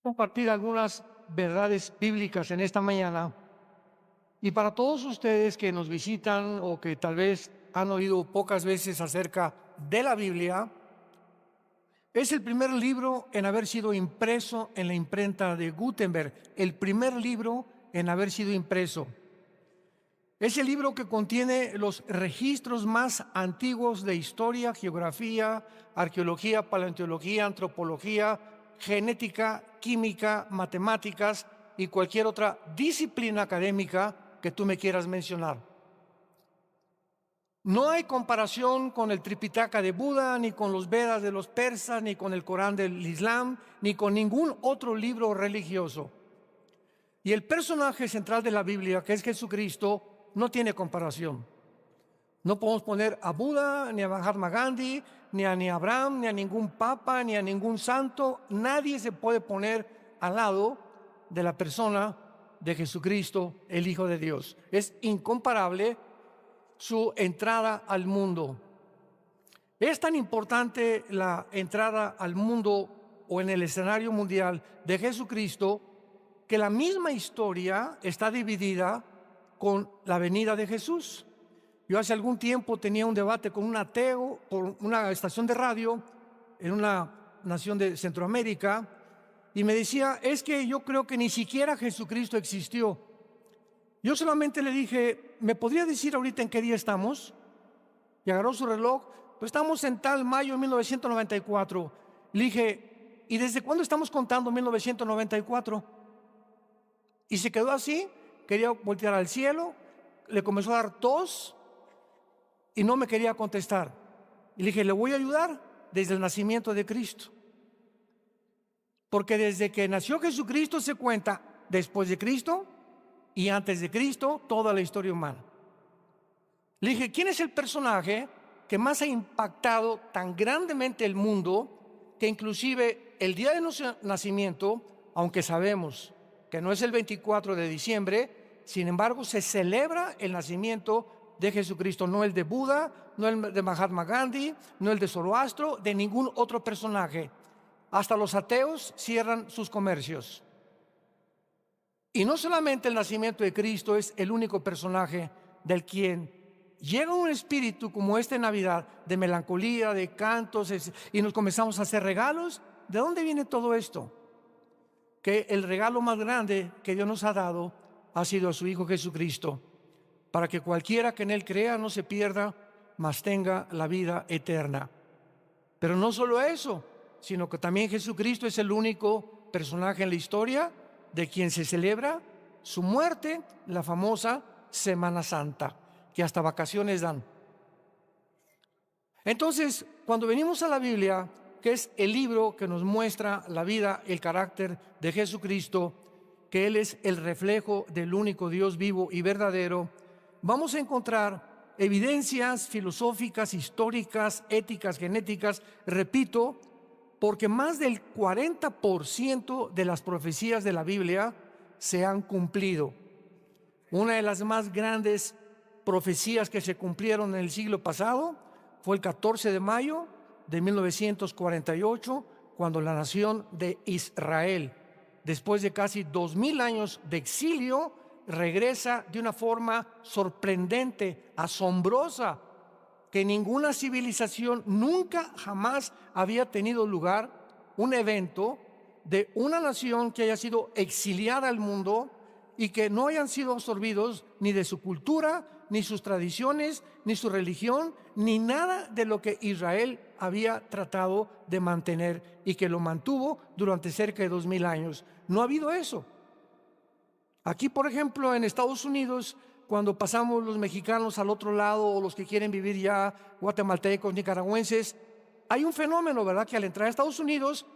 Compartir algunas verdades bíblicas en esta mañana. Y para todos ustedes que nos visitan o que tal vez han oído pocas veces acerca de la Biblia, es el primer libro en haber sido impreso en la imprenta de Gutenberg, el primer libro en haber sido impreso. Es el libro que contiene los registros más antiguos de historia, geografía, arqueología, paleontología, antropología, genética, química, matemáticas y cualquier otra disciplina académica que tú me quieras mencionar. No hay comparación con el Tripitaka de Buda, ni con los Vedas de los persas, ni con el Corán del Islam, ni con ningún otro libro religioso. Y el personaje central de la Biblia, que es Jesucristo, no tiene comparación. No podemos poner a Buda, ni a Mahatma Gandhi, ni a Abraham, ni a ningún papa, ni a ningún santo. Nadie se puede poner al lado de la persona de Jesucristo, el Hijo de Dios. Es incomparable su entrada al mundo. Es tan importante la entrada al mundo o en el escenario mundial de Jesucristo que la misma historia está dividida con la venida de Jesús. Yo hace algún tiempo tenía un debate con un ateo por una estación de radio en una nación de Centroamérica y me decía, es que yo creo que ni siquiera Jesucristo existió. Yo solamente le dije, ¿me podría decir ahorita en qué día estamos? Y agarró su reloj, pues estamos en tal mayo de 1994. Le dije, ¿y desde cuándo estamos contando 1994? Y se quedó así, quería voltear al cielo, le comenzó a dar tos y no me quería contestar. Y le dije, le voy a ayudar desde el nacimiento de Cristo. Porque desde que nació Jesucristo se cuenta después de Cristo y antes de Cristo toda la historia humana. Le dije, ¿quién es el personaje que más ha impactado tan grandemente el mundo que inclusive el día de nuestro nacimiento, aunque sabemos que no es el 24 de diciembre, sin embargo se celebra el nacimiento de Jesucristo, no el de Buda, no el de Mahatma Gandhi, no el de Zoroastro, de ningún otro personaje? Hasta los ateos cierran sus comercios. Y no solamente el nacimiento de Cristo es el único personaje del quien llega un espíritu como este en Navidad, de melancolía, de cantos, y nos comenzamos a hacer regalos. ¿De dónde viene todo esto? Que el regalo más grande que Dios nos ha dado ha sido a su Hijo Jesucristo, para que cualquiera que en Él crea no se pierda, mas tenga la vida eterna. Pero no solo eso, sino que también Jesucristo es el único personaje en la historia de quien se celebra su muerte, la famosa Semana Santa, que hasta vacaciones dan. Entonces, cuando venimos a la Biblia, que es el libro que nos muestra la vida, el carácter de Jesucristo, que Él es el reflejo del único Dios vivo y verdadero, vamos a encontrar evidencias filosóficas, históricas, éticas, genéticas, repito, porque más del 40% de las profecías de la Biblia se han cumplido. Una de las más grandes profecías que se cumplieron en el siglo pasado fue el 14 de mayo de 1948, cuando la nación de Israel, después de casi 2000 años de exilio, regresa de una forma sorprendente, asombrosa, que ninguna civilización nunca jamás había tenido lugar, un evento de una nación que haya sido exiliada al mundo y que no hayan sido absorbidos ni de su cultura, ni sus tradiciones, ni su religión, ni nada de lo que Israel había tratado de mantener y que lo mantuvo durante cerca de 2000 años. No ha habido eso. Aquí, por ejemplo, en Estados Unidos, cuando pasamos los mexicanos al otro lado o los que quieren vivir ya, guatemaltecos, nicaragüenses, hay un fenómeno, ¿verdad? Que al entrar a Estados Unidos,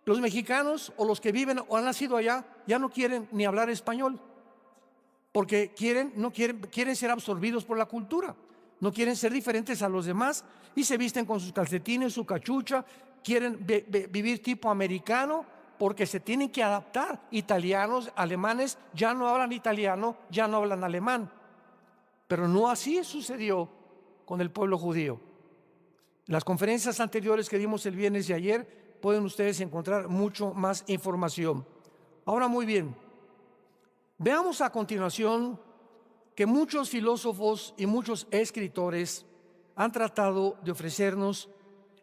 los mexicanos o los que viven o han nacido allá ya no quieren ni hablar español, porque quieren ser absorbidos por la cultura, no quieren ser diferentes a los demás y se visten con sus calcetines, su cachucha, quieren vivir tipo americano porque se tienen que adaptar. Italianos, alemanes ya no hablan italiano, ya no hablan alemán, pero no así sucedió con el pueblo judío. En las conferencias anteriores que dimos el viernes y ayer pueden ustedes encontrar mucho más información. Ahora, muy bien, veamos a continuación que muchos filósofos y muchos escritores han tratado de ofrecernos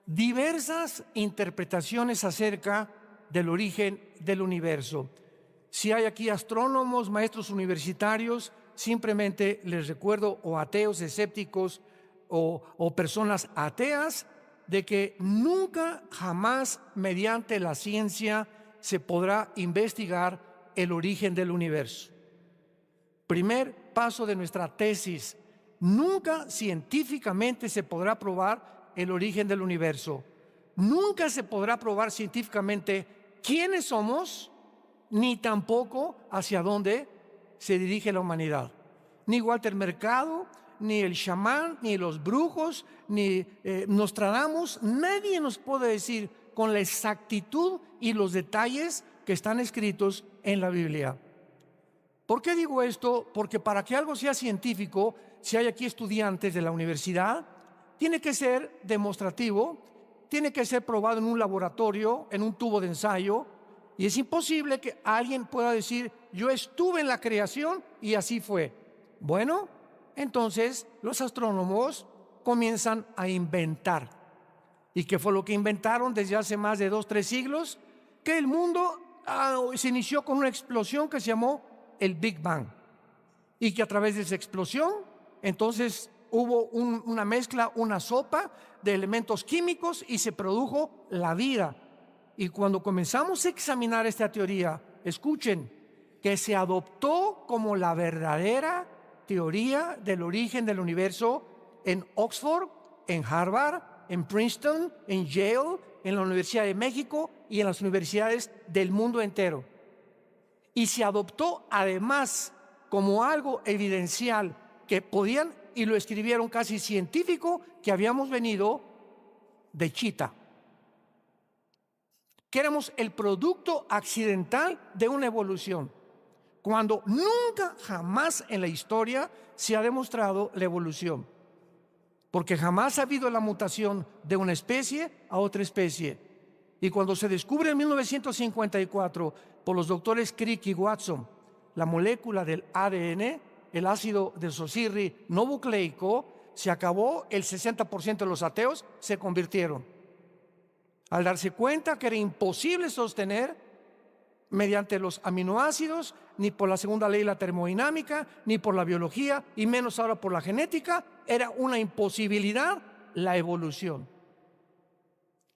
diversas interpretaciones acerca del origen del universo. Si hay aquí astrónomos, maestros universitarios, simplemente les recuerdo, o ateos, escépticos, o personas ateas, de que nunca, jamás, mediante la ciencia, se podrá investigar el origen del universo. Primer paso de nuestra tesis: nunca científicamente se podrá probar el origen del universo. Nunca se podrá probar científicamente quiénes somos, ni tampoco hacia dónde se dirige la humanidad. Ni Walter Mercado, ni el chamán, ni los brujos, ni Nostradamus, nadie nos puede decir con la exactitud y los detalles que están escritos en la Biblia. ¿Por qué digo esto? Porque para que algo sea científico, si hay aquí estudiantes de la universidad, tiene que ser demostrativo, tiene que ser probado en un laboratorio, en un tubo de ensayo, y es imposible que alguien pueda decir: yo estuve en la creación y así fue. Bueno, entonces los astrónomos comienzan a inventar. ¿Y qué fue lo que inventaron desde hace más de 2-3 siglos? Que el mundo se inició con una explosión que se llamó el Big Bang, y que a través de esa explosión entonces hubo una mezcla, una sopa de elementos químicos, y se produjo la vida. Y cuando comenzamos a examinar esta teoría, escuchen, que se adoptó como la verdadera teoría del origen del universo en Oxford, en Harvard, en Princeton, en Yale, en la Universidad de México y en las universidades del mundo entero. Y se adoptó además como algo evidencial que podían, y lo escribieron casi científico, que habíamos venido de Chita, que éramos el producto accidental de una evolución, cuando nunca, jamás en la historia se ha demostrado la evolución, porque jamás ha habido la mutación de una especie a otra especie. Y cuando se descubre en 1954 por los doctores Crick y Watson la molécula del ADN, el ácido desoxirribonucleico, se acabó. El 60% de los ateos se convirtieron, al darse cuenta que era imposible sostener mediante los aminoácidos, ni por la segunda ley de la termodinámica, ni por la biología, y menos ahora por la genética. Era una imposibilidad la evolución.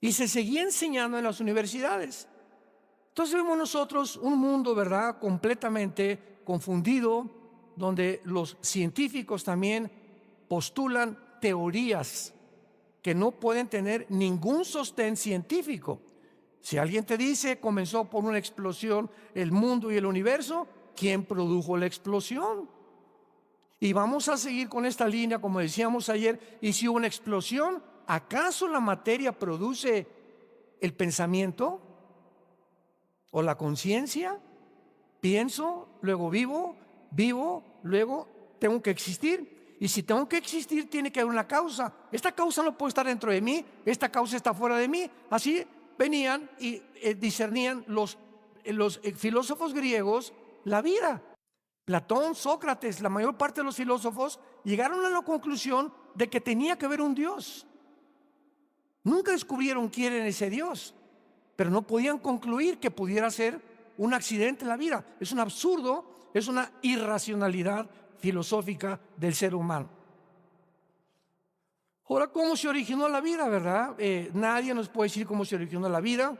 Y se seguía enseñando en las universidades. Entonces vemos nosotros un mundo, ¿verdad?, completamente confundido, donde los científicos también postulan teorías que no pueden tener ningún sostén científico. Si alguien te dice comenzó por una explosión el mundo y el universo, ¿quién produjo la explosión? Y vamos a seguir con esta línea, como decíamos ayer. Y si hubo una explosión, ¿acaso la materia produce el pensamiento o la conciencia? Pienso, luego vivo, vivo, luego tengo que existir. Y si tengo que existir, tiene que haber una causa. Esta causa no puede estar dentro de mí, esta causa está fuera de mí. Así venían y discernían los filósofos griegos la vida. Platón, Sócrates, la mayor parte de los filósofos llegaron a la conclusión de que tenía que haber un Dios. Nunca descubrieron quién era ese Dios, pero no podían concluir que pudiera ser un accidente en la vida. Es un absurdo, es una irracionalidad filosófica del ser humano. Ahora, ¿cómo se originó la vida, verdad? Nadie nos puede decir cómo se originó la vida.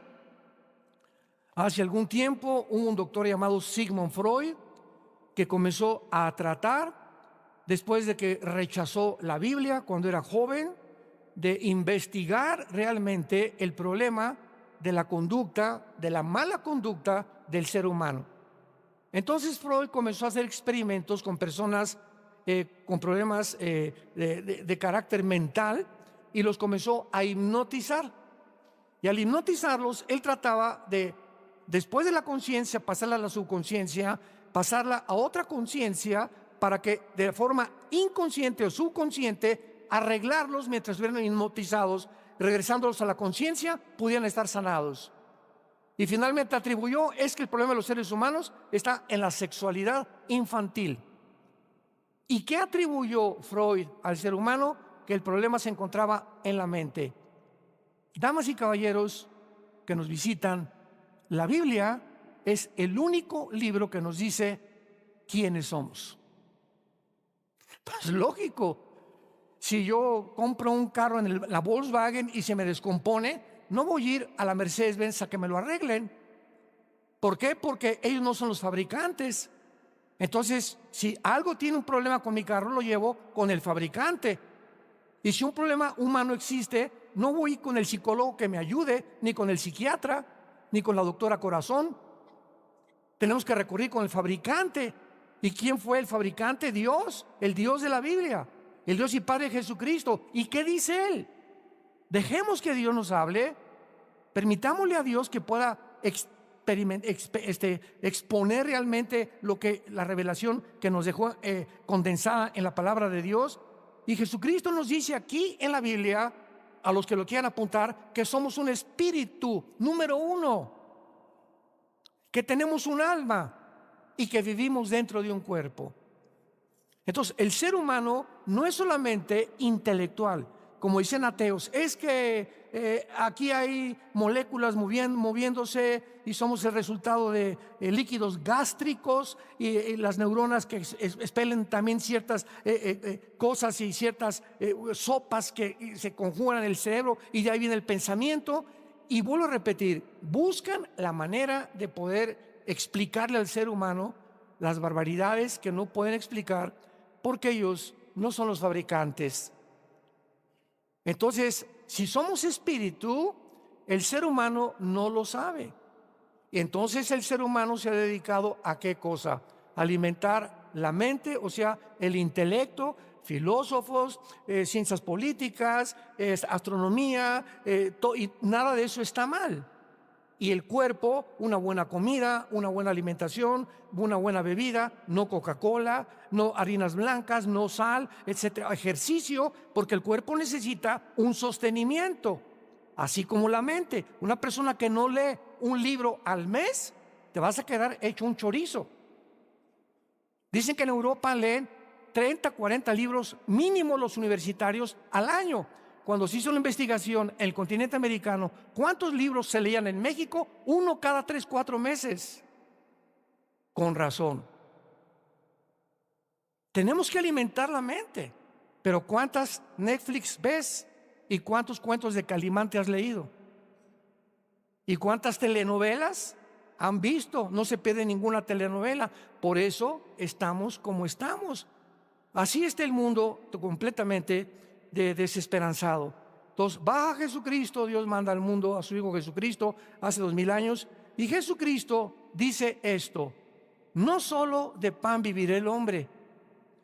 Hace algún tiempo hubo un doctor llamado Sigmund Freud que comenzó a tratar, después de que rechazó la Biblia cuando era joven, de investigar realmente el problema de la conducta, de la mala conducta del ser humano. Entonces Freud comenzó a hacer experimentos con personas con problemas de carácter mental, y los comenzó a hipnotizar. Y al hipnotizarlos, él trataba de, después de la conciencia, pasarla a la subconsciencia, pasarla a otra conciencia, para que de forma inconsciente o subconsciente arreglarlos mientras estuvieran hipnotizados, regresándolos a la conciencia, pudieran estar sanados. Y finalmente atribuyó, es que el problema de los seres humanos está en la sexualidad infantil. ¿Y qué atribuyó Freud al ser humano? Que el problema se encontraba en la mente. Damas y caballeros que nos visitan, la Biblia es el único libro que nos dice quiénes somos. Pues lógico, si yo compro un carro en la Volkswagen y se me descompone, no voy a ir a la Mercedes-Benz a que me lo arreglen. ¿Por qué? Porque ellos no son los fabricantes. Entonces, si algo tiene un problema con mi carro, lo llevo con el fabricante. Y si un problema humano existe, no voy con el psicólogo que me ayude, ni con el psiquiatra, ni con la doctora Corazón. Tenemos que recurrir con el fabricante. ¿Y quién fue el fabricante? Dios, el Dios de la Biblia, el Dios y Padre Jesucristo. ¿Y qué dice Él? Dejemos que Dios nos hable, permitámosle a Dios que pueda exponer realmente lo que la revelación que nos dejó condensada en la palabra de Dios. Y Jesucristo nos dice aquí en la Biblia, a los que lo quieran apuntar, que somos un espíritu, número uno, que tenemos un alma y que vivimos dentro de un cuerpo. Entonces, el ser humano no es solamente intelectual, como dicen ateos, es que aquí hay moléculas moviéndose y somos el resultado de líquidos gástricos y las neuronas que expelen también ciertas cosas y ciertas sopas que se conjugan en el cerebro y de ahí viene el pensamiento. Y vuelvo a repetir, buscan la manera de poder explicarle al ser humano las barbaridades que no pueden explicar porque ellos no son los fabricantes. Entonces, si somos espíritu, el ser humano no lo sabe. Y entonces el ser humano se ha dedicado ¿a qué cosa? Alimentar la mente, o sea, el intelecto, filósofos, ciencias políticas, astronomía, y nada de eso está mal. Y el cuerpo, una buena comida, una buena alimentación, una buena bebida, no Coca-Cola, no harinas blancas, no sal, etcétera. Ejercicio, porque el cuerpo necesita un sostenimiento, así como la mente. Una persona que no lee un libro al mes, te vas a quedar hecho un chorizo. Dicen que en Europa leen 30, 40 libros mínimo los universitarios al año. Cuando se hizo la investigación en el continente americano, ¿cuántos libros se leían en México? 1 cada 3, 4 meses. Con razón. Tenemos que alimentar la mente. Pero ¿cuántas Netflix ves? ¿Y cuántos cuentos de Calimán te has leído? ¿Y cuántas telenovelas han visto? No se pierde ninguna telenovela. Por eso estamos como estamos. Así está el mundo completamente desesperanzado. Entonces baja Jesucristo, Dios manda al mundo a su Hijo Jesucristo hace 2000 años, y Jesucristo dice esto: no solo de pan vivirá el hombre,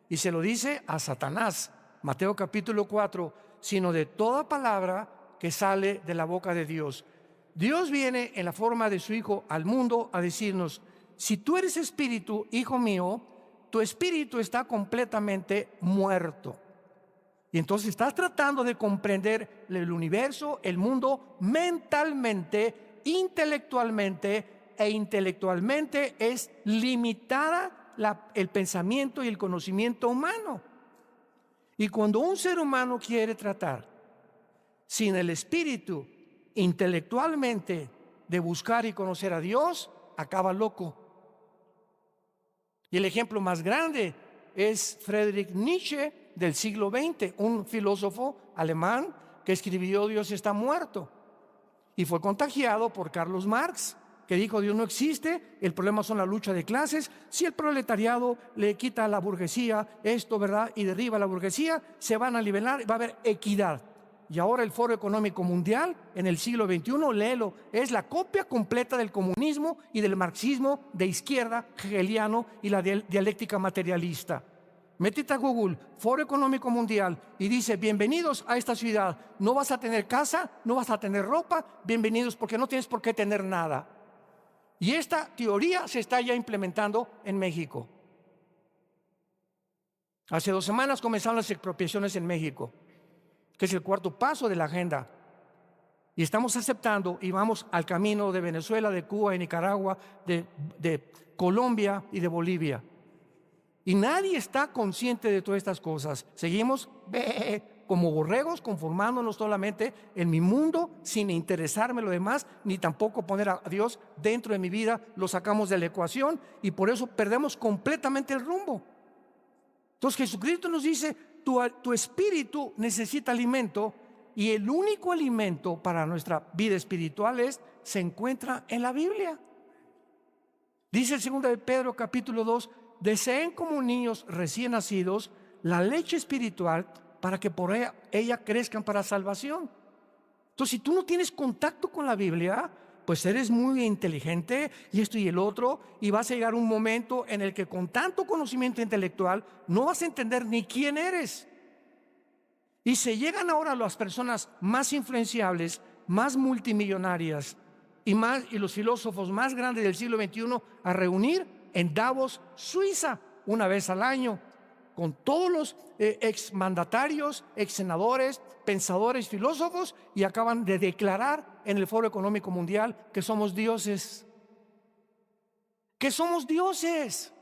y se lo dice a Satanás, Mateo capítulo 4, sino de toda palabra que sale de la boca de Dios. Dios viene en la forma de su Hijo al mundo a decirnos: si tú eres espíritu, hijo mío, tu espíritu está completamente muerto. Y entonces estás tratando de comprender el universo, el mundo, mentalmente, intelectualmente, e intelectualmente es limitada el pensamiento y el conocimiento humano. Y cuando un ser humano quiere tratar sin el espíritu, intelectualmente, de buscar y conocer a Dios, acaba loco. Y el ejemplo más grande es Friedrich Nietzsche del siglo XX, un filósofo alemán que escribió Dios está muerto, y fue contagiado por Carlos Marx, que dijo Dios no existe, el problema son la lucha de clases. Si el proletariado le quita a la burguesía esto, ¿verdad?, y derriba a la burguesía, se van a nivelar, va a haber equidad. Y ahora el Foro Económico Mundial en el siglo XXI, léelo, es la copia completa del comunismo y del marxismo de izquierda hegeliano y la dialéctica materialista. Métete a Google, Foro Económico Mundial, y dice: bienvenidos a esta ciudad, no vas a tener casa, no vas a tener ropa, bienvenidos porque no tienes por qué tener nada. Y esta teoría se está ya implementando en México. Hace 2 semanas comenzaron las expropiaciones en México, que es el 4º paso de la agenda. Y estamos aceptando y vamos al camino de Venezuela, de Cuba, de Nicaragua, de Colombia y de Bolivia. Y nadie está consciente de todas estas cosas. Seguimos como borregos, conformándonos solamente en mi mundo, sin interesarme lo demás, ni tampoco poner a Dios dentro de mi vida. Lo sacamos de la ecuación y por eso perdemos completamente el rumbo. Entonces Jesucristo nos dice, tu espíritu necesita alimento, y el único alimento para nuestra vida espiritual se encuentra en la Biblia. Dice el 2 de Pedro capítulo 2, deseen como niños recién nacidos la leche espiritual para que por ella crezcan para salvación. Entonces, si tú no tienes contacto con la Biblia, pues eres muy inteligente y esto y el otro, y vas a llegar un momento en el que con tanto conocimiento intelectual no vas a entender ni quién eres. Y se llegan ahora las personas más influenciables, más multimillonarias y los filósofos más grandes del siglo XXI a reunir en Davos, Suiza, una vez al año, con todos los exmandatarios, exsenadores, pensadores, filósofos, y acaban de declarar en el Foro Económico Mundial que somos dioses. Que somos dioses.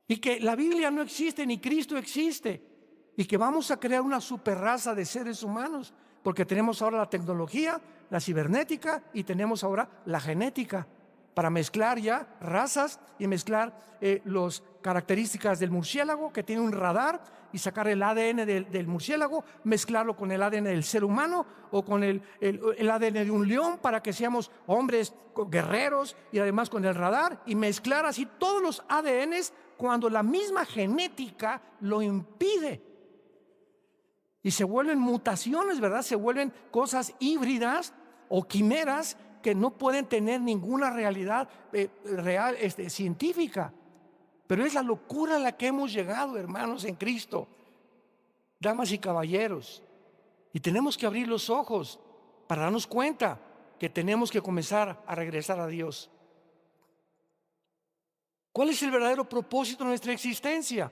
Y que la Biblia no existe ni Cristo existe. Y que vamos a crear una superraza de seres humanos, porque tenemos ahora la tecnología, la cibernética, y tenemos ahora la genética para mezclar ya razas y mezclar las características del murciélago, que tiene un radar, y sacar el ADN del murciélago, mezclarlo con el ADN del ser humano o con el ADN de un león para que seamos hombres guerreros, y además con el radar, y mezclar así todos los ADNs cuando la misma genética lo impide. Y se vuelven mutaciones, ¿verdad? Se vuelven cosas híbridas o quimeras que no pueden tener ninguna realidad real, científica. Pero es la locura a la que hemos llegado, hermanos, en Cristo, damas y caballeros. Y tenemos que abrir los ojos para darnos cuenta que tenemos que comenzar a regresar a Dios. ¿Cuál es el verdadero propósito de nuestra existencia?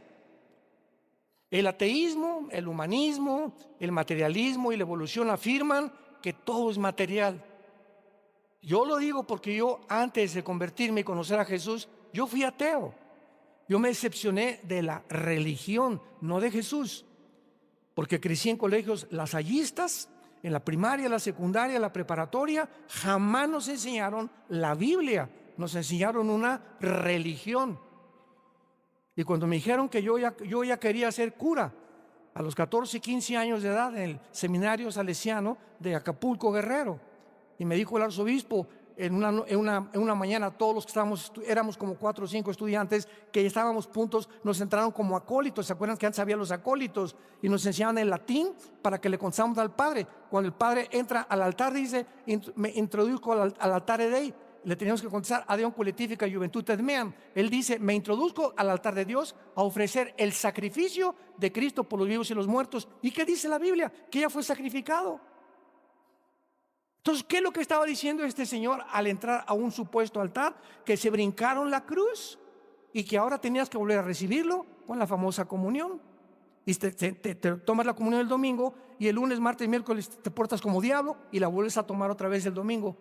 El ateísmo, el humanismo, el materialismo y la evolución afirman que todo es material. Yo lo digo porque yo, antes de convertirme y conocer a Jesús, yo fui ateo. Yo me decepcioné de la religión, no de Jesús, porque crecí en colegios lasallistas, en la primaria, la secundaria, la preparatoria. Jamás nos enseñaron la Biblia, nos enseñaron una religión. Y cuando me dijeron que yo ya quería ser cura, a los 14, 15 años de edad, en el seminario salesiano de Acapulco, Guerrero, y me dijo el arzobispo en una mañana, todos los que éramos como 4 o 5 estudiantes, que estábamos puntos, nos entraron como acólitos. ¿Se acuerdan que antes había los acólitos? Y nos enseñaban el latín para que le contáramos al Padre. Cuando el Padre entra al altar, dice, me introduzco al altare Dei. Le teníamos que contestar a Deum Coletifica Juventudes Meam. Él dice, me introduzco al altar de Dios a ofrecer el sacrificio de Cristo por los vivos y los muertos. ¿Y qué dice la Biblia? Que ya fue sacrificado. Entonces, ¿qué es lo que estaba diciendo este señor al entrar a un supuesto altar? Que se brincaron la cruz y que ahora tenías que volver a recibirlo con la famosa comunión. Y te tomas la comunión el domingo, y el lunes, martes y miércoles te portas como diablo y la vuelves a tomar otra vez el domingo.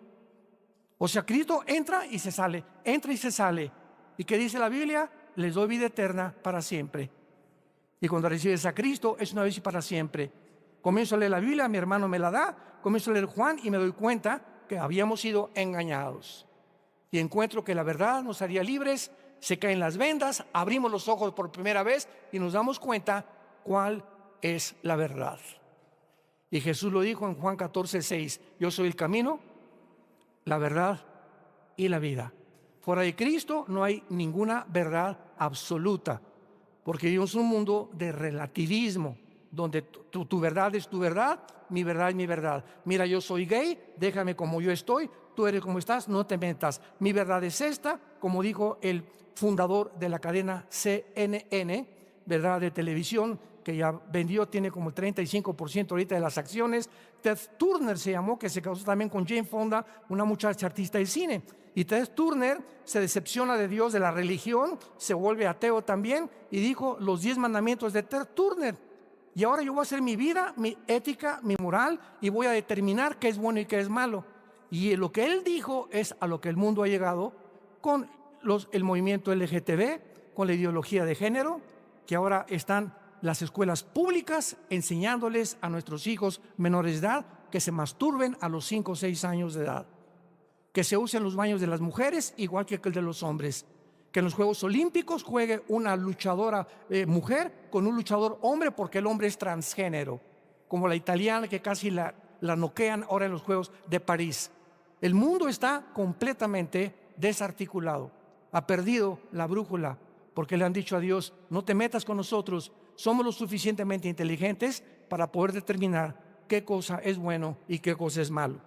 O sea, Cristo entra y se sale, entra y se sale. ¿Y qué dice la Biblia? Les doy vida eterna para siempre. Y cuando recibes a Cristo es una vez y para siempre. Comienzo a leer la Biblia, mi hermano me la da, comienzo a leer Juan y me doy cuenta que habíamos sido engañados. Y encuentro que la verdad nos haría libres, se caen las vendas, abrimos los ojos por primera vez y nos damos cuenta cuál es la verdad. Y Jesús lo dijo en Juan 14:6, yo soy el camino, la verdad y la vida. Fuera de Cristo no hay ninguna verdad absoluta, porque vivimos en un mundo de relativismo, donde tu verdad es tu verdad, mi verdad es mi verdad. Mira, yo soy gay, déjame como yo estoy, tú eres como estás, no te metas. Mi verdad es esta, como dijo el fundador de la cadena CNN, verdad, de televisión, que ya vendió, tiene como el 35% ahorita de las acciones. Ted Turner se llamó, que se casó también con Jane Fonda, una muchacha artista del cine. Y Ted Turner se decepciona de Dios, de la religión, se vuelve ateo también, y dijo los 10 mandamientos de Ted Turner. y ahora yo voy a hacer mi vida, mi ética, mi moral, y voy a determinar qué es bueno y qué es malo. Y lo que él dijo es a lo que el mundo ha llegado con el movimiento LGTB, con la ideología de género, que ahora están las escuelas públicas enseñándoles a nuestros hijos menores de edad que se masturben a los 5 o 6 años de edad, que se usen los baños de las mujeres igual que el de los hombres, que en los Juegos Olímpicos juegue una luchadora mujer con un luchador hombre porque el hombre es transgénero, como la italiana que casi la noquean ahora en los Juegos de París. El mundo está completamente desarticulado, ha perdido la brújula porque le han dicho a Dios: no te metas con nosotros, somos lo suficientemente inteligentes para poder determinar qué cosa es bueno y qué cosa es malo.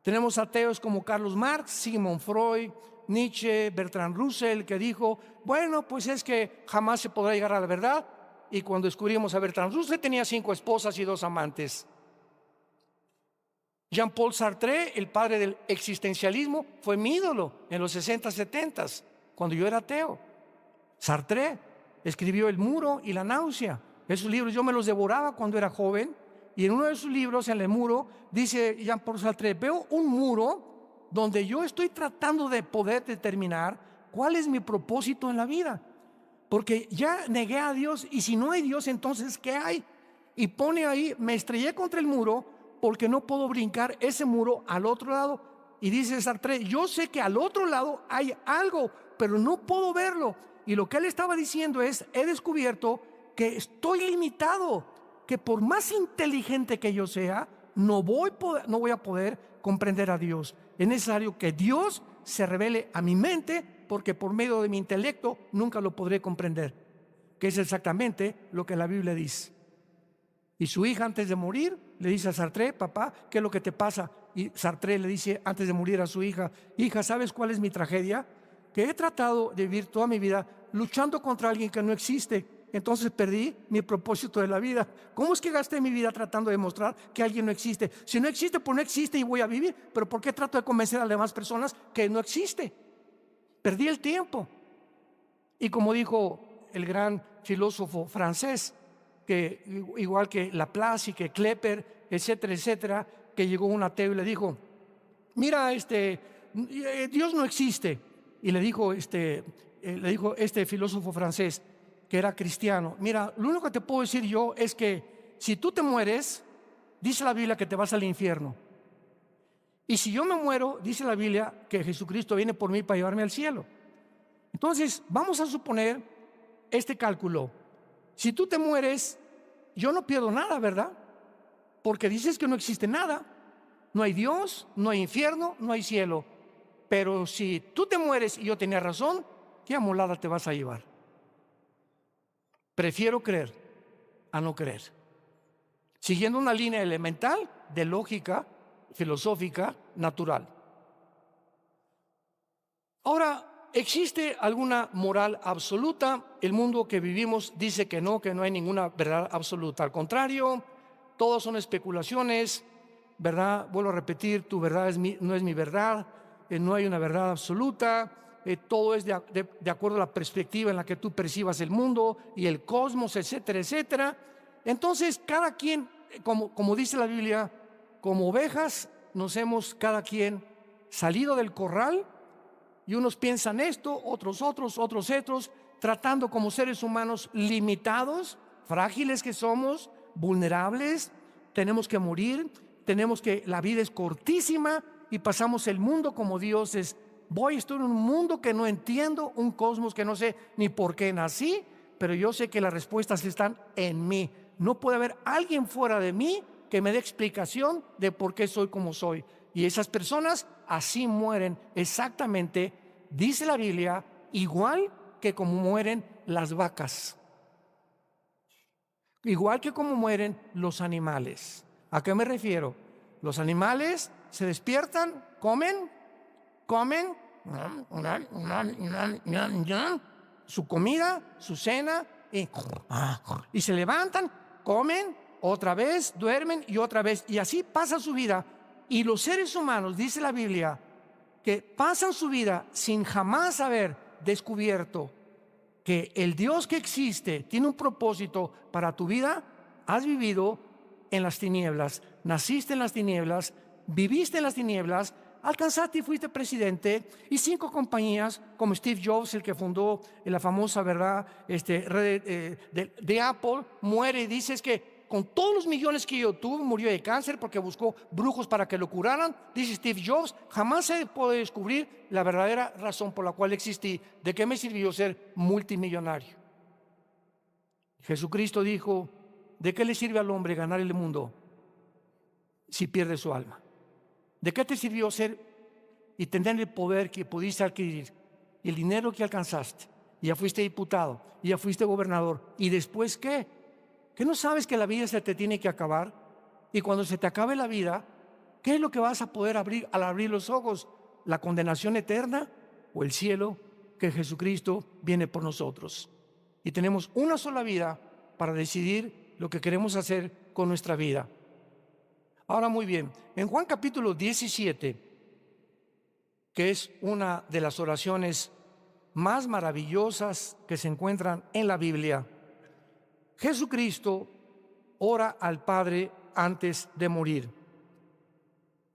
Tenemos ateos como Carlos Marx, Sigmund Freud, Nietzsche, Bertrand Russell, que dijo: bueno, pues es que jamás se podrá llegar a la verdad. Y cuando descubrimos a Bertrand Russell tenía 5 esposas y 2 amantes. Jean-Paul Sartre, el padre del existencialismo, fue mi ídolo en los 60, 70s, cuando yo era ateo. Sartre escribió El muro y la náusea. Esos libros yo me los devoraba cuando era joven, y en uno de sus libros, en El muro, dice Jean-Paul Sartre: veo un muro donde yo estoy tratando de poder determinar cuál es mi propósito en la vida, porque ya negué a Dios, y si no hay Dios, entonces ¿qué hay? Y pone ahí: me estrellé contra el muro porque no puedo brincar ese muro al otro lado. Y dice Sartre: yo sé que al otro lado hay algo, pero no puedo verlo. Y lo que él estaba diciendo es: he descubierto que estoy limitado, que por más inteligente que yo sea, no voy a poder comprender a Dios. Es necesario que Dios se revele a mi mente, porque por medio de mi intelecto nunca lo podré comprender, que es exactamente lo que la Biblia dice. Y su hija, antes de morir, le dice a Sartre: papá, ¿qué es lo que te pasa? Y Sartre le dice antes de morir a su hija: hija, ¿sabes cuál es mi tragedia? Que he tratado de vivir toda mi vida luchando contra alguien que no existe. Entonces perdí mi propósito de la vida. ¿Cómo es que gasté mi vida tratando de demostrar que alguien no existe? Si no existe, pues no existe y voy a vivir. Pero ¿por qué trato de convencer a las demás personas que no existe? Perdí el tiempo. Y como dijo el gran filósofo francés, que igual que Laplace y que Kepler, etcétera, etcétera, que llegó un ateo y le dijo: mira, Dios no existe. Y le dijo este filósofo francés, que era cristiano: mira, lo único que te puedo decir yo es que si tú te mueres, dice la Biblia que te vas al infierno. Y si yo me muero, dice la Biblia que Jesucristo viene por mí para llevarme al cielo. Entonces, vamos a suponer este cálculo: si tú te mueres, yo no pierdo nada, ¿verdad? Porque dices que no existe nada. No hay Dios, no hay infierno, no hay cielo. Pero si tú te mueres y yo tenía razón, ¿qué amolada te vas a llevar? Prefiero creer a no creer, siguiendo una línea elemental de lógica filosófica natural. Ahora, ¿existe alguna moral absoluta? El mundo que vivimos dice que no hay ninguna verdad absoluta. Al contrario, todas son especulaciones, ¿verdad? Vuelvo a repetir: tu verdad no es mi verdad, no hay una verdad absoluta. Todo es de acuerdo a la perspectiva en la que tú percibas el mundo y el cosmos, etcétera, etcétera. Entonces, cada quien, como dice la Biblia, como ovejas nos hemos cada quien salido del corral, y unos piensan esto, otros, tratando como seres humanos limitados, frágiles que somos, vulnerables. Tenemos que morir, la vida es cortísima y pasamos el mundo como dioses. Estoy en un mundo que no entiendo, un cosmos que no sé ni por qué nací, pero yo sé que las respuestas están en mí. No puede haber alguien fuera de mí que me dé explicación de por qué soy como soy. Y esas personas así mueren exactamente, dice la Biblia, igual que como mueren las vacas, igual que como mueren los animales. ¿A qué me refiero? Los animales se despiertan, comen su comida, su cena, y se levantan, comen, otra vez, duermen y otra vez, y así pasa su vida. Y los seres humanos, dice la Biblia, que pasan su vida sin jamás haber descubierto que el Dios que existe tiene un propósito para tu vida. has vivido en las tinieblas, naciste en las tinieblas, viviste en las tinieblas, alcanzaste y fuiste presidente, y 5 compañías, como Steve Jobs, el que fundó la famosa, ¿verdad?, red de Apple, muere y dices que con todos los millones que yo tuve, murió de cáncer porque buscó brujos para que lo curaran. Dice Steve Jobs, jamás se puede descubrir la verdadera razón por la cual existí. ¿De qué me sirvió ser multimillonario? Jesucristo dijo, ¿de qué le sirve al hombre ganar el mundo si pierde su alma? ¿De qué te sirvió ser y tener el poder que pudiste adquirir y el dinero que alcanzaste? Y ya fuiste diputado, y ya fuiste gobernador. ¿Y después qué? ¿Que no sabes que la vida se te tiene que acabar? Y cuando se te acabe la vida, ¿qué es lo que vas a poder abrir al abrir los ojos? ¿La condenación eterna o el cielo que Jesucristo viene por nosotros? Y tenemos una sola vida para decidir lo que queremos hacer con nuestra vida. Ahora, muy bien, en Juan capítulo 17, que es una de las oraciones más maravillosas que se encuentran en la Biblia, Jesucristo ora al Padre antes de morir.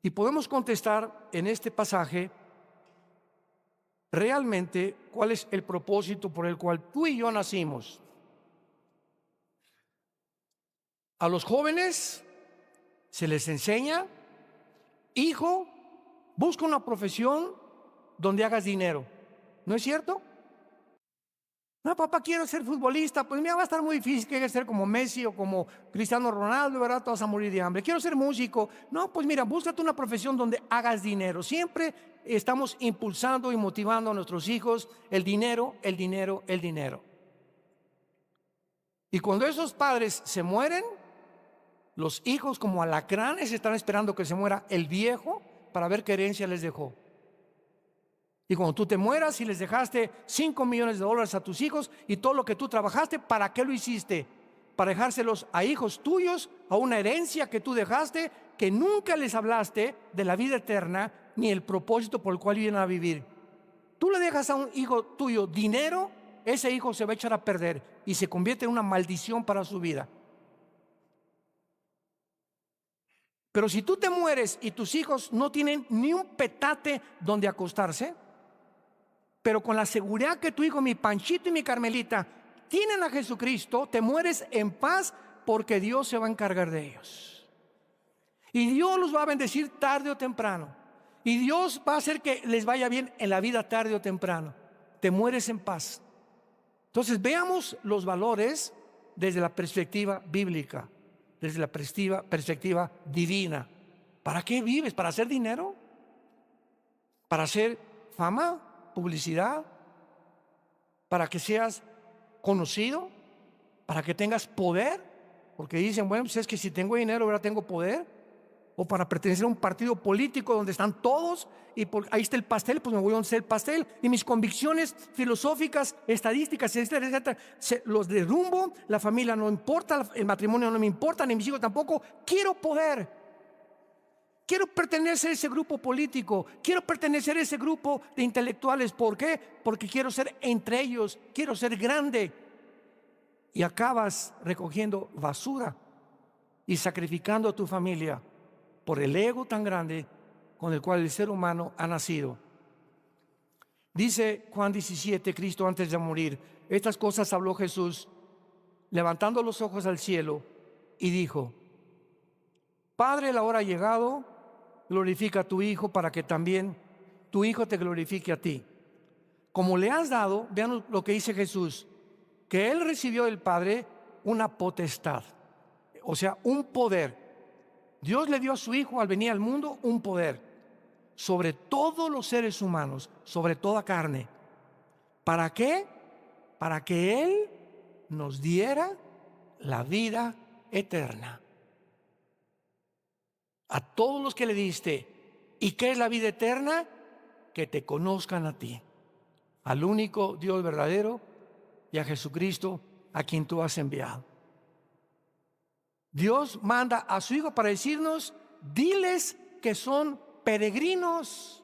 Y podemos contestar en este pasaje realmente cuál es el propósito por el cual tú y yo nacimos. A los jóvenes se les enseña, hijo, busca una profesión donde hagas dinero. ¿No es cierto? No, papá, quiero ser futbolista. Pues mira, va a estar muy difícil, que ser como Messi o como Cristiano Ronaldo, ¿verdad? Te vas a morir de hambre. Quiero ser músico. No, pues mira, búscate una profesión donde hagas dinero. Siempre estamos impulsando y motivando a nuestros hijos el dinero, el dinero, el dinero. Y cuando esos padres se mueren, los hijos como alacranes están esperando que se muera el viejo para ver qué herencia les dejó. Y cuando tú te mueras y les dejaste $5 millones a tus hijos y todo lo que tú trabajaste, ¿para qué lo hiciste? Para dejárselos a hijos tuyos, a una herencia que tú dejaste, que nunca les hablaste de la vida eterna ni el propósito por el cual vienen a vivir. Tú le dejas a un hijo tuyo dinero, ese hijo se va a echar a perder y se convierte en una maldición para su vida. Pero si tú te mueres y tus hijos no tienen ni un petate donde acostarse, pero con la seguridad que tu hijo, mi Panchito y mi Carmelita, tienen a Jesucristo, te mueres en paz porque Dios se va a encargar de ellos. Y Dios los va a bendecir tarde o temprano. Y Dios va a hacer que les vaya bien en la vida tarde o temprano. Te mueres en paz. Entonces veamos los valores desde la perspectiva bíblica, desde la perspectiva divina. ¿Para qué vives? ¿Para hacer dinero? ¿Para hacer fama? ¿Publicidad? ¿Para que seas conocido? ¿Para que tengas poder? Porque dicen, bueno, pues es que si tengo dinero, ahora tengo poder. O para pertenecer a un partido político donde están todos y ahí está el pastel, pues me voy a donde está el pastel. Y mis convicciones filosóficas, estadísticas, etcétera, etcétera, los derrumbo. La familia no importa, el matrimonio no me importa, ni mis hijos tampoco. Quiero poder. Quiero pertenecer a ese grupo político, quiero pertenecer a ese grupo de intelectuales. ¿Por qué? Porque quiero ser entre ellos, quiero ser grande. Y acabas recogiendo basura y sacrificando a tu familia por el ego tan grande con el cual el ser humano ha nacido. Dice Juan 17, Cristo antes de morir, estas cosas habló Jesús, levantando los ojos al cielo, y dijo, Padre, la hora ha llegado, glorifica a tu Hijo para que también tu Hijo te glorifique a ti. Como le has dado, vean lo que dice Jesús, que Él recibió del Padre una potestad, o sea, un poder. Dios le dio a su Hijo al venir al mundo un poder sobre todos los seres humanos, sobre toda carne. ¿Para qué? Para que Él nos diera la vida eterna. A todos los que le diste. ¿Y qué es la vida eterna? Que te conozcan a ti, al único Dios verdadero y a Jesucristo a quien tú has enviado. Dios manda a su Hijo para decirnos, diles que son peregrinos,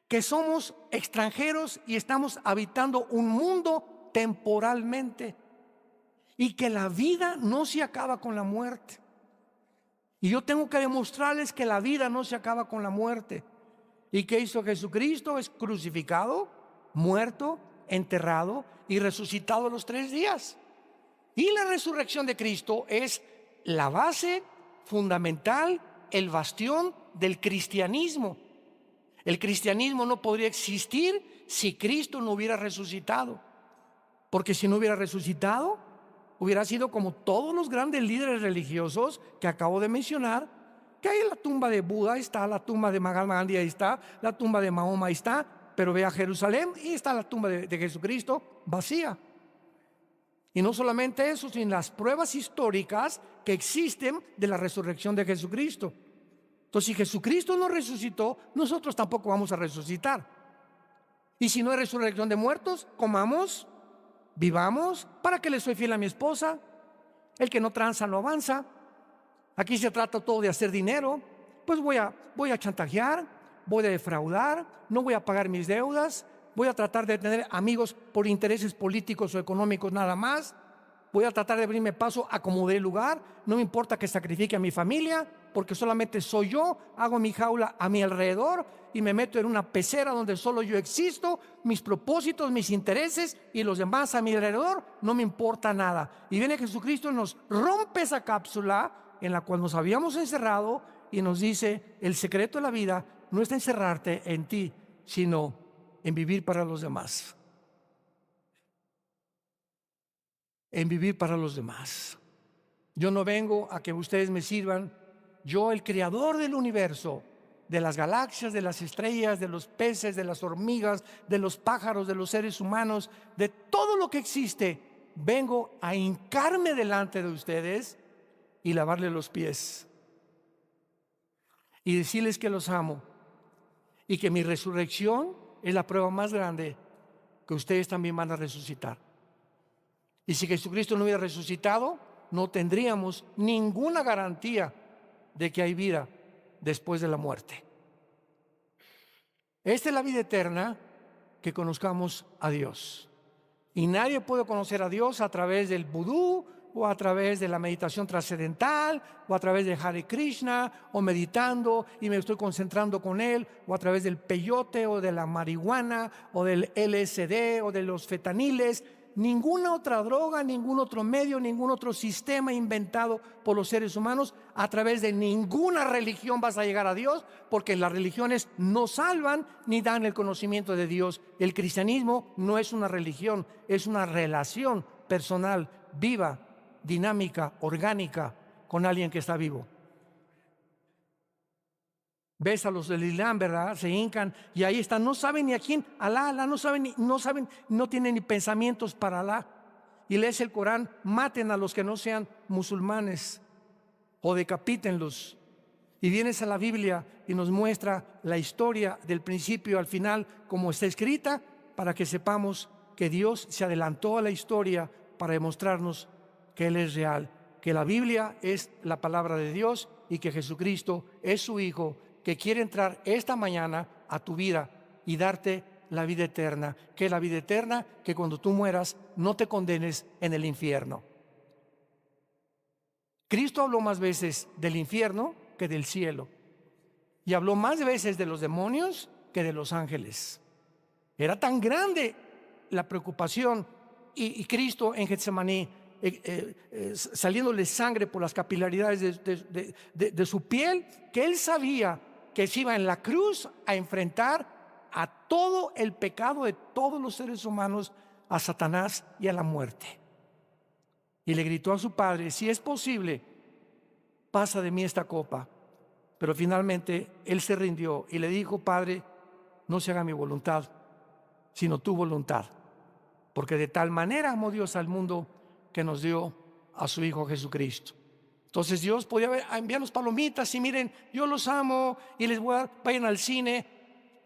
que somos extranjeros y estamos habitando un mundo temporalmente. y que la vida no se acaba con la muerte. Y yo tengo que demostrarles que la vida no se acaba con la muerte. ¿Y qué hizo Jesucristo? Es crucificado, muerto, enterrado y resucitado a los 3 días. Y la resurrección de Cristo es la base fundamental, el bastión del cristianismo. El cristianismo no podría existir si Cristo no hubiera resucitado. Porque si no hubiera resucitado, hubiera sido como todos los grandes líderes religiosos que acabo de mencionar, que ahí en la tumba de Buda, ahí está la tumba de Mahatma Gandhi, ahí está la tumba de Mahoma, ahí está, pero ve a Jerusalén y está la tumba de Jesucristo vacía. Y no solamente eso, sino las pruebas históricas que existen de la resurrección de Jesucristo. Entonces, si Jesucristo no resucitó, nosotros tampoco vamos a resucitar. Y si no hay resurrección de muertos, comamos, vivamos. ¿Para qué le soy fiel a mi esposa? El que no tranza no avanza. Aquí se trata todo de hacer dinero. Pues voy a chantajear, voy a defraudar, no voy a pagar mis deudas, voy a tratar de tener amigos por intereses políticos o económicos nada más. Voy a tratar de abrirme paso a como dé lugar. No me importa que sacrifique a mi familia, porque solamente soy yo. Hago mi jaula a mi alrededor y me meto en una pecera donde solo yo existo. Mis propósitos, mis intereses y los demás a mi alrededor, no me importa nada. Y viene Jesucristo y nos rompe esa cápsula en la cual nos habíamos encerrado y nos dice: el secreto de la vida no está encerrarte en ti, sino en vivir para los demás. En vivir para los demás. Yo no vengo a que ustedes me sirvan. Yo, el creador del universo, de las galaxias, de las estrellas, de los peces, de las hormigas, de los pájaros, de los seres humanos, de todo lo que existe, vengo a hincarme delante de ustedes y lavarle los pies y decirles que los amo y que mi resurrección es la prueba más grande que ustedes también van a resucitar. Y si Jesucristo no hubiera resucitado, no tendríamos ninguna garantía de que hay vida después de la muerte. Esta es la vida eterna, que conozcamos a Dios. Y nadie puede conocer a Dios a través del vudú, o a través de la meditación trascendental, o a través de Hare Krishna, o meditando y me estoy concentrando con Él, o a través del peyote, o de la marihuana, o del LSD, o de los fetaniles. Ninguna otra droga, ningún otro medio, ningún otro sistema inventado por los seres humanos, a través de ninguna religión vas a llegar a Dios, porque las religiones no salvan ni dan el conocimiento de Dios. El cristianismo no es una religión, es una relación personal, viva, dinámica, orgánica, con alguien que está vivo. Ves a los del Islam, ¿verdad? Se hincan y ahí están, no saben ni a quién, Alá, no saben, no tienen ni pensamientos para Alá. Y lees el Corán: maten a los que no sean musulmanes o decapítenlos. Y vienes a la Biblia y nos muestra la historia del principio al final como está escrita, para que sepamos que Dios se adelantó a la historia para demostrarnos que Él es real, que la Biblia es la palabra de Dios y que Jesucristo es su Hijo, que quiere entrar esta mañana a tu vida y darte la vida eterna. ¿Qué es la vida eterna? Que cuando tú mueras no te condenes en el infierno. Cristo habló más veces del infierno que del cielo, y habló más veces de los demonios que de los ángeles. Era tan grande la preocupación, y Cristo en Getsemaní, saliéndole sangre por las capilaridades de su piel, que Él sabía que se iba en la cruz a enfrentar a todo el pecado de todos los seres humanos, a Satanás y a la muerte. Y le gritó a su Padre: si es posible, pasa de mí esta copa. Pero finalmente Él se rindió y le dijo: Padre, no se haga mi voluntad, sino tu voluntad. Porque de tal manera amó Dios al mundo que nos dio a su Hijo Jesucristo. Entonces Dios podía enviarnos palomitas y miren, yo los amo y les voy a dar, vayan al cine.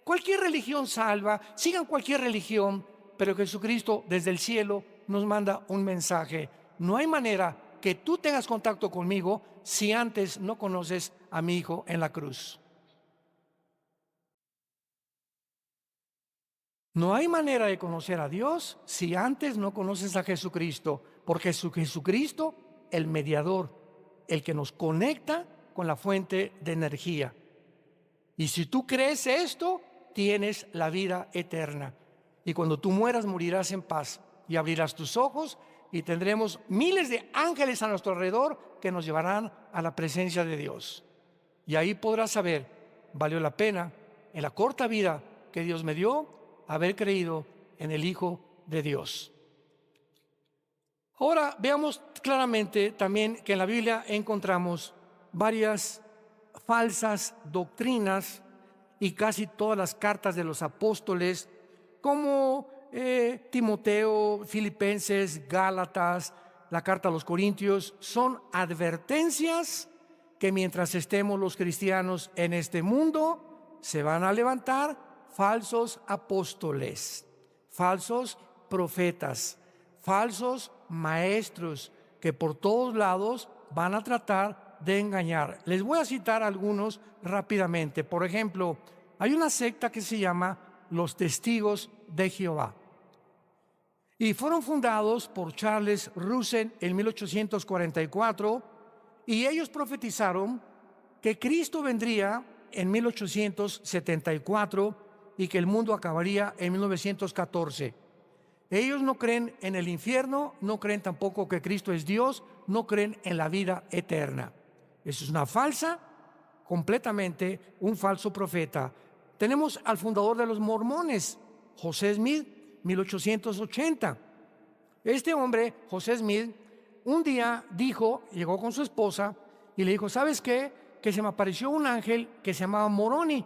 Cualquier religión salva, sigan cualquier religión, pero Jesucristo desde el cielo nos manda un mensaje. No hay manera que tú tengas contacto conmigo si antes no conoces a mi Hijo en la cruz. No hay manera de conocer a Dios si antes no conoces a Jesucristo, porque es Jesucristo el mediador, el que nos conecta con la fuente de energía. Y si tú crees esto, tienes la vida eterna. Y cuando tú mueras, morirás en paz y abrirás tus ojos y tendremos miles de ángeles a nuestro alrededor que nos llevarán a la presencia de Dios. Y ahí podrás saber, valió la pena en la corta vida que Dios me dio haber creído en el Hijo de Dios. Ahora veamos claramente también que en la Biblia encontramos varias falsas doctrinas y casi todas las cartas de los apóstoles, como Timoteo, Filipenses, Gálatas, la carta a los Corintios, son advertencias que mientras estemos los cristianos en este mundo, se van a levantar falsos apóstoles, falsos profetas, falsos maestros que por todos lados van a tratar de engañar. Les voy a citar algunos rápidamente. Por ejemplo, hay una secta que se llama los Testigos de Jehová y fueron fundados por Charles Russell en 1844 y ellos profetizaron que Cristo vendría en 1874 y que el mundo acabaría en 1914. Ellos no creen en el infierno, no creen tampoco que Cristo es Dios, no creen en la vida eterna. Eso es una falsa, completamente un falso profeta. Tenemos al fundador de los mormones, José Smith, 1880. Este hombre, José Smith, un día llegó con su esposa y le dijo, ¿sabes qué? Que se me apareció un ángel que se llamaba Moroni.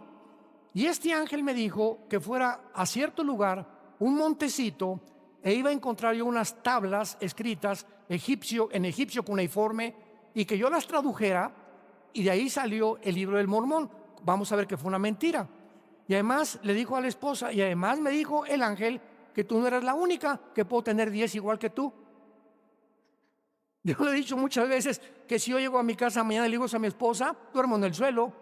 Y este ángel me dijo que fuera a cierto lugar, un montecito, e iba a encontrar yo unas tablas escritas en egipcio cuneiforme, y que yo las tradujera, y de ahí salió el libro del Mormón. Vamos a ver que fue una mentira. Y además le dijo a la esposa, y además me dijo el ángel que tú no eras la única, que puedo tener 10 igual que tú. Yo le he dicho muchas veces que si yo llego a mi casa mañana y le digo a mi esposa, duermo en el suelo.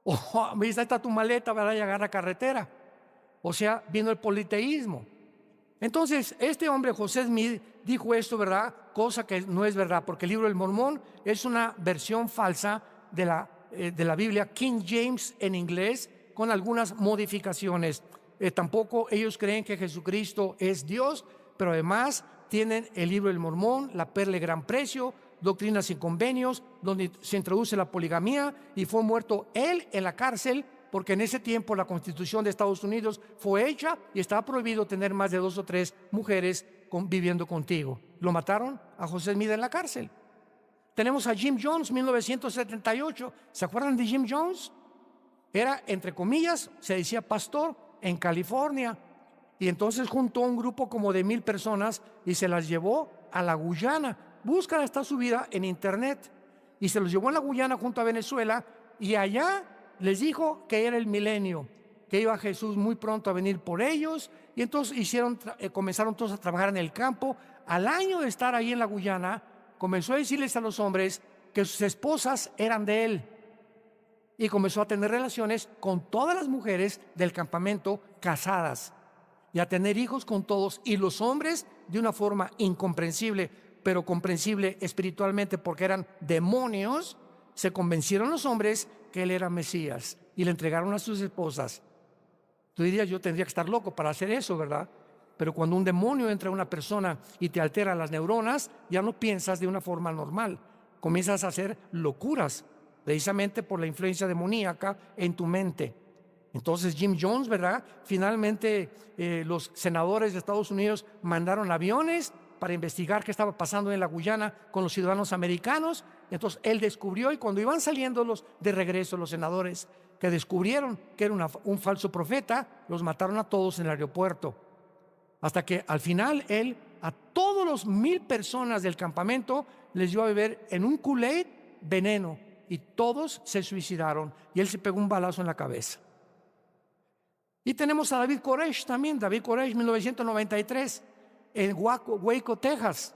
O me dice, ahí está tu maleta, ¿verdad? Y agarra carretera. O sea, viendo el politeísmo. Entonces, este hombre, José Smith, dijo esto, ¿verdad? Cosa que no es verdad, porque el libro del Mormón es una versión falsa de la Biblia King James en inglés, con algunas modificaciones. Tampoco ellos creen que Jesucristo es Dios, pero además tienen el libro del Mormón, la perla de gran precio, doctrinas y convenios, donde se introduce la poligamía, y fue muerto él en la cárcel, porque en ese tiempo la Constitución de Estados Unidos fue hecha y estaba prohibido tener más de 2 o 3 mujeres viviendo contigo. Lo mataron a José Smith en la cárcel. Tenemos a Jim Jones, 1978. ¿Se acuerdan de Jim Jones? Era, entre comillas, se decía pastor en California. Y entonces juntó un grupo como de 1,000 personas y se las llevó a la Guyana. Búscala, está subida en internet. Y se los llevó a la Guyana junto a Venezuela, y allá les dijo que era el milenio, que iba Jesús muy pronto a venir por ellos. Y entonces comenzaron todos a trabajar en el campo. Al año de estar ahí en la Guyana, comenzó a decirles a los hombres que sus esposas eran de él, y comenzó a tener relaciones con todas las mujeres del campamento casadas, y a tener hijos con todos. Y los hombres, de una forma incomprensible, pero comprensible espiritualmente porque eran demonios, se convencieron los hombres que él era Mesías y le entregaron a sus esposas. Tú dirías, yo tendría que estar loco para hacer eso, ¿verdad? Pero cuando un demonio entra a una persona y te altera las neuronas, ya no piensas de una forma normal. Comienzas a hacer locuras, precisamente por la influencia demoníaca en tu mente. Entonces Jim Jones, ¿verdad? Finalmente los senadores de Estados Unidos mandaron aviones para investigar qué estaba pasando en la Guyana con los ciudadanos americanos. Entonces él descubrió, y cuando iban saliendo de regreso los senadores que descubrieron que era un falso profeta, los mataron a todos en el aeropuerto. Hasta que al final él a todos los 1,000 personas del campamento les dio a beber en un Kool-Aid veneno, y todos se suicidaron, y él se pegó un balazo en la cabeza. Y tenemos a David Koresh también, David Koresh, 1993, en Waco, Texas,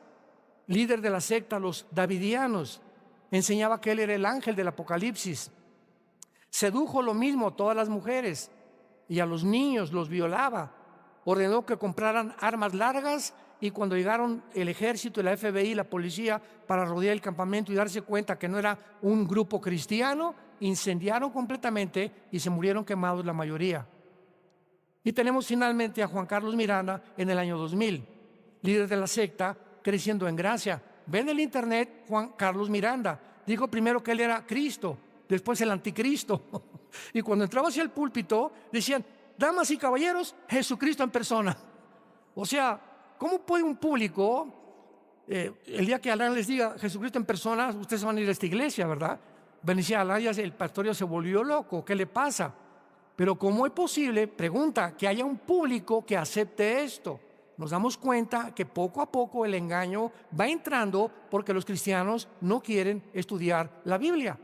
líder de la secta los Davidianos. Enseñaba que él era el ángel del Apocalipsis. Sedujo lo mismo a todas las mujeres y a los niños los violaba. Ordenó que compraran armas largas y cuando llegaron el ejército, la FBI, la policía para rodear el campamento y darse cuenta que no era un grupo cristiano, incendiaron completamente y se murieron quemados la mayoría. Y tenemos finalmente a Juan Carlos Miranda en el año 2000, líder de la secta Creciendo en Gracia. Ven el internet, Juan Carlos Miranda dijo primero que él era Cristo, después el anticristo. Y cuando entraba hacia el púlpito decían: damas y caballeros, Jesucristo en persona. O sea, ¿cómo puede un público, el día que Alán les diga Jesucristo en persona, ustedes van a ir a esta iglesia, ¿verdad? Benicia Alán, el pastor ya se volvió loco, ¿qué le pasa? Pero ¿cómo es posible, pregunta, que haya un público que acepte esto? Nos damos cuenta que poco a poco el engaño va entrando porque los cristianos no quieren estudiar la Biblia.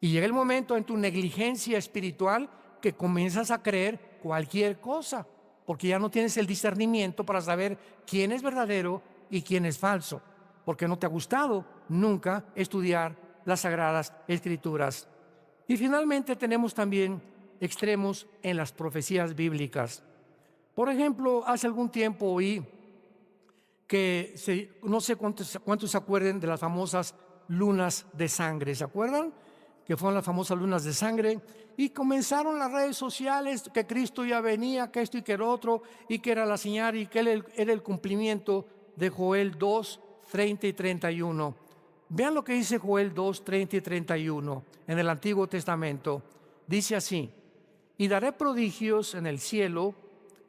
Y llega el momento en tu negligencia espiritual que comienzas a creer cualquier cosa, porque ya no tienes el discernimiento para saber quién es verdadero y quién es falso, porque no te ha gustado nunca estudiar las Sagradas Escrituras. Y finalmente tenemos también extremos en las profecías bíblicas. Por ejemplo, hace algún tiempo oí que, no sé cuántos se acuerden de las famosas lunas de sangre, ¿se acuerdan? Que fueron las famosas lunas de sangre, y comenzaron las redes sociales que Cristo ya venía, que esto y que el otro, y que era la señal, y que él era el cumplimiento de Joel 2, 30 y 31. Vean lo que dice Joel 2, 30 y 31 en el Antiguo Testamento. Dice así: y daré prodigios en el cielo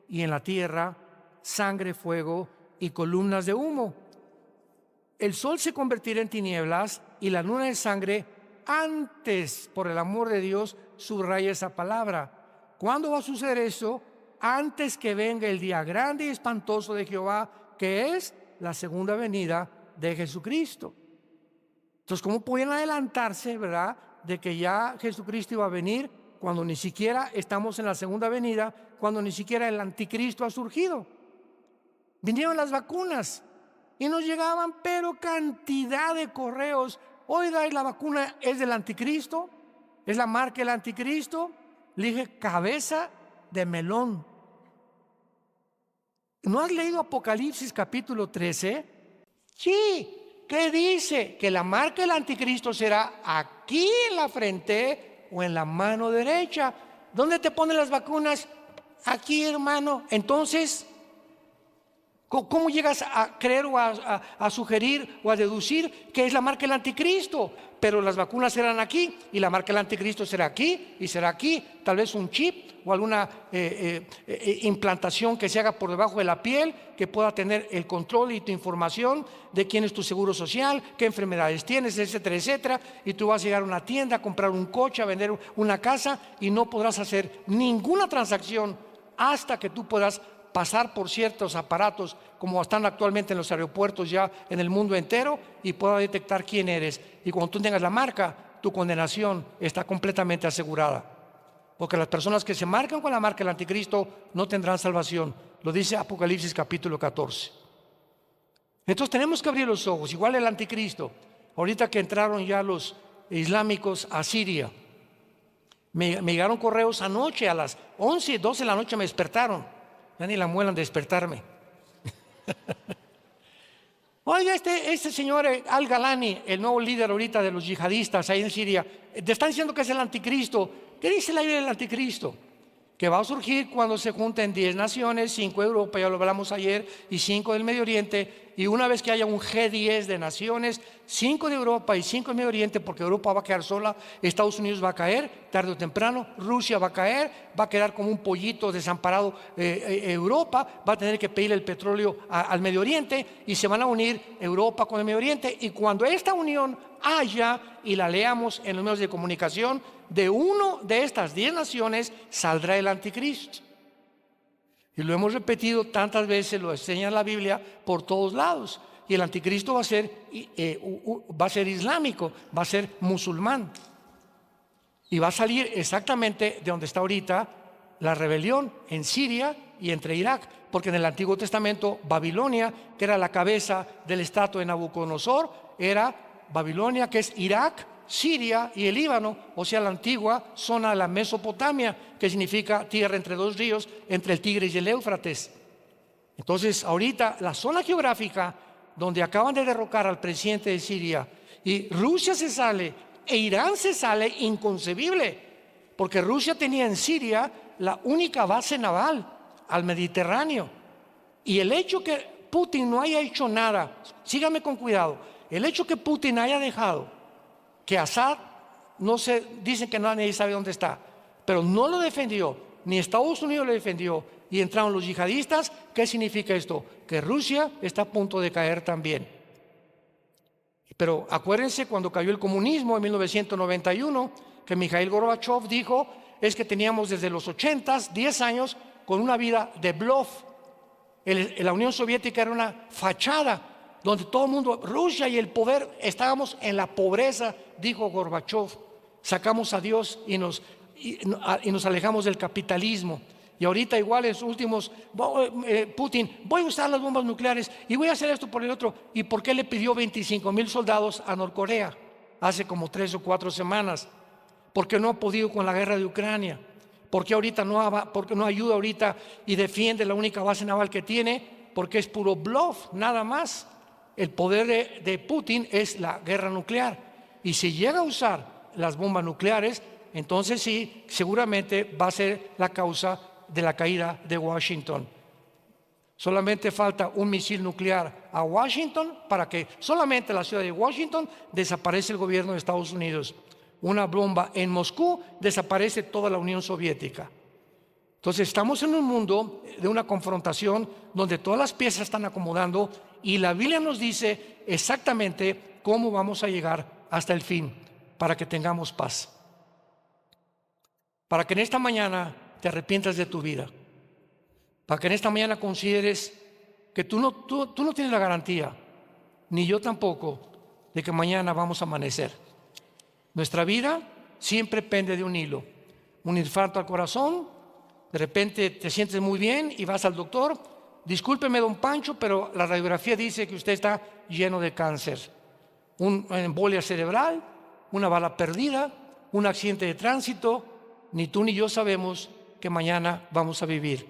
y en la tierra, sangre, fuego y columnas de humo. El sol se convertirá en tinieblas y la luna en sangre antes, por el amor de Dios, subraya esa palabra. ¿Cuándo va a suceder eso? Antes que venga el día grande y espantoso de Jehová, que es la segunda venida de Jesucristo. Entonces, ¿cómo pueden adelantarse, verdad, de que ya Jesucristo iba a venir cuando ni siquiera estamos en la segunda venida, cuando ni siquiera el anticristo ha surgido? Vinieron las vacunas y nos llegaban, pero cantidad de correos. Oiga, ¿la vacuna es del anticristo? ¿Es la marca del anticristo? Le dije: cabeza de melón. ¿No has leído Apocalipsis capítulo 13? Sí. ¿Qué dice? Que la marca del anticristo será aquí en la frente o en la mano derecha. ¿Dónde te ponen las vacunas? Aquí, hermano. Entonces, ¿cómo llegas a creer o a sugerir o a deducir que es la marca del anticristo? Pero las vacunas serán aquí y la marca del anticristo será aquí y será aquí. Tal vez un chip o alguna implantación que se haga por debajo de la piel, que pueda tener el control y tu información de quién es tu seguro social, qué enfermedades tienes, etcétera, etcétera. Y tú vas a llegar a una tienda, a comprar un coche, a vender una casa, y no podrás hacer ninguna transacción hasta que tú puedas pasar por ciertos aparatos como están actualmente en los aeropuertos ya en el mundo entero, y pueda detectar quién eres. Y cuando tú tengas la marca, tu condenación está completamente asegurada, porque las personas que se marcan con la marca del anticristo no tendrán salvación. Lo dice Apocalipsis capítulo 14. Entonces tenemos que abrir los ojos. Igual el anticristo, ahorita que entraron ya los islámicos a Siria, me llegaron correos anoche a las 11, 12 de la noche, me despertaron. Ya ni la muelan de despertarme. Oiga, este señor Al-Galani, el nuevo líder ahorita de los yihadistas ahí en Siria, te están diciendo que es el anticristo. ¿Qué dice la Biblia del anticristo? Que va a surgir cuando se junten 10 naciones, 5 de Europa, ya lo hablamos ayer, y 5 del Medio Oriente. Y una vez que haya un G10 de naciones, 5 de Europa y 5 del Medio Oriente, porque Europa va a quedar sola, Estados Unidos va a caer tarde o temprano, Rusia va a caer, va a quedar como un pollito desamparado. Europa va a tener que pedir el petróleo al Medio Oriente, y se van a unir Europa con el Medio Oriente. Y cuando esta unión haya, y la leamos en los medios de comunicación, de uno de estas 10 naciones saldrá el anticristo. Y lo hemos repetido tantas veces, lo enseña la Biblia por todos lados. Y el anticristo va a ser islámico, va a ser musulmán. Y va a salir exactamente de donde está ahorita la rebelión, en Siria y entre Irak. Porque en el Antiguo Testamento, Babilonia, que era la cabeza del estatua de Nabucodonosor, era Babilonia, que es Irak, Siria y el Líbano, o sea, la antigua zona de la Mesopotamia, que significa tierra entre dos ríos, entre el Tigris y el Éufrates. Entonces, ahorita la zona geográfica donde acaban de derrocar al presidente de Siria y Rusia se sale e Irán se sale, inconcebible, porque Rusia tenía en Siria la única base naval al Mediterráneo. Y el hecho que Putin no haya hecho nada, sígame con cuidado, el hecho que Putin haya dejado que Assad, no sé, dicen que nadie sabe dónde está, pero no lo defendió, ni Estados Unidos lo defendió, y entraron los yihadistas. ¿Qué significa esto? Que Rusia está a punto de caer también. Pero acuérdense cuando cayó el comunismo en 1991, que Mikhail Gorbachev dijo, es que teníamos desde los 80s, 10 años, con una vida de bluff. La Unión Soviética era una fachada, donde todo el mundo, Rusia y el poder, estábamos en la pobreza, dijo Gorbachev. Sacamos a Dios y nos alejamos del capitalismo. Y ahorita igual en sus últimos, Putin, voy a usar las bombas nucleares y voy a hacer esto por el otro. ¿Y por qué le pidió 25,000 soldados a Norcorea hace como 3 o 4 semanas? ¿Por qué no ha podido con la guerra de Ucrania? ¿Por qué ahorita porque no ayuda ahorita y defiende la única base naval que tiene? Porque es puro bluff, nada más. El poder de Putin es la guerra nuclear. Y si llega a usar las bombas nucleares, entonces sí, seguramente va a ser la causa de la caída de Washington. Solamente falta un misil nuclear a Washington para que solamente la ciudad de Washington desaparece el gobierno de Estados Unidos. Una bomba en Moscú, desaparece toda la Unión Soviética. Entonces estamos en un mundo de una confrontación donde todas las piezas están acomodando y la Biblia nos dice exactamente cómo vamos a llegar hasta el fin para que tengamos paz. Para que en esta mañana te arrepientas de tu vida. Para que en esta mañana consideres que tú no tienes la garantía, ni yo tampoco, de que mañana vamos a amanecer. Nuestra vida siempre pende de un hilo. Un infarto al corazón, de repente te sientes muy bien y vas al doctor. Discúlpeme, don Pancho, pero la radiografía dice que usted está lleno de cáncer. Una embolia cerebral, una bala perdida, un accidente de tránsito. Ni tú ni yo sabemos que mañana vamos a vivir.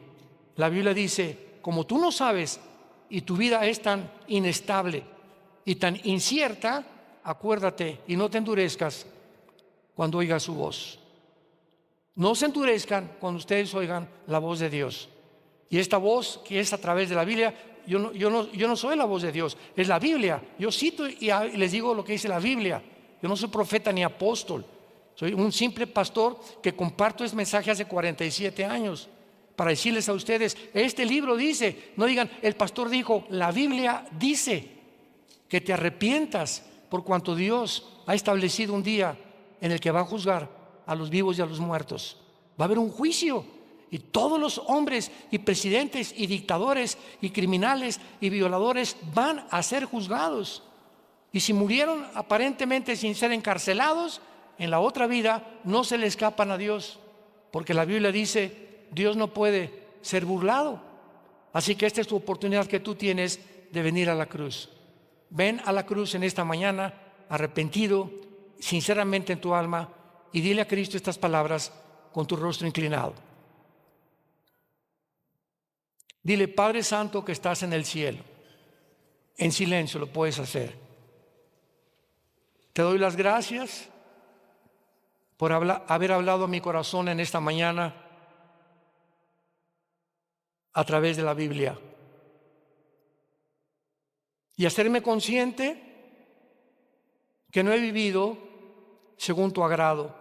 La Biblia dice, como tú no sabes y tu vida es tan inestable y tan incierta, acuérdate y no te endurezcas cuando oigas su voz. No se endurezcan cuando ustedes oigan la voz de Dios. Y esta voz que es a través de la Biblia, yo no soy la voz de Dios, es la Biblia. Yo cito y les digo lo que dice la Biblia. Yo no soy profeta ni apóstol. Soy un simple pastor que comparto este mensaje hace 47 años para decirles a ustedes, este libro dice, no digan, el pastor dijo, la Biblia dice que te arrepientas por cuanto Dios ha establecido un día en el que va a juzgar a los vivos y a los muertos. Va a haber un juicio y todos los hombres y presidentes y dictadores y criminales y violadores van a ser juzgados. Y si murieron aparentemente sin ser encarcelados, en la otra vida no se le escapan a Dios, porque la Biblia dice, Dios no puede ser burlado. Así que esta es tu oportunidad que tú tienes de venir a la cruz. Ven a la cruz en esta mañana, arrepentido, sinceramente en tu alma, y dile a Cristo estas palabras con tu rostro inclinado. Dile, Padre Santo que estás en el cielo. En silencio lo puedes hacer. Te doy las gracias por haber hablado a mi corazón en esta mañana a través de la Biblia. Y hacerme consciente que no he vivido según tu agrado.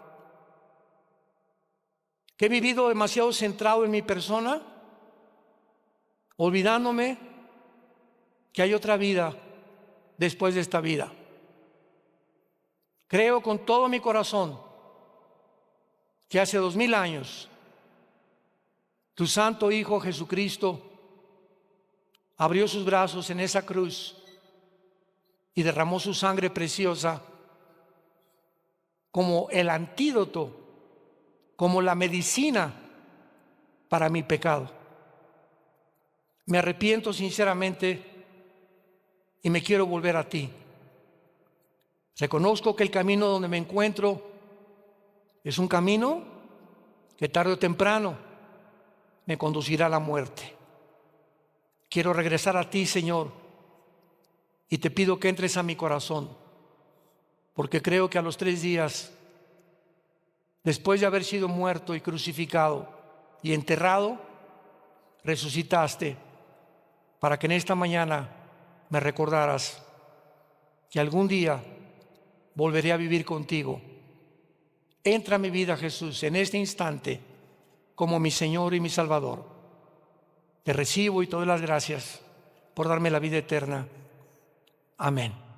Que he vivido demasiado centrado en mi persona, olvidándome que hay otra vida después de esta vida. Creo con todo mi corazón que hace 2000 años tu santo Hijo Jesucristo abrió sus brazos en esa cruz y derramó su sangre preciosa como el antídoto, como la medicina para mi pecado. Me arrepiento sinceramente y me quiero volver a ti. Reconozco que el camino donde me encuentro es un camino que tarde o temprano me conducirá a la muerte. Quiero regresar a ti, Señor, y te pido que entres a mi corazón, porque creo que a los 3 días, después de haber sido muerto y crucificado y enterrado, resucitaste para que en esta mañana me recordaras que algún día volveré a vivir contigo. Entra a mi vida, Jesús, en este instante como mi Señor y mi Salvador. Te recibo y te doy las gracias por darme la vida eterna. Amén.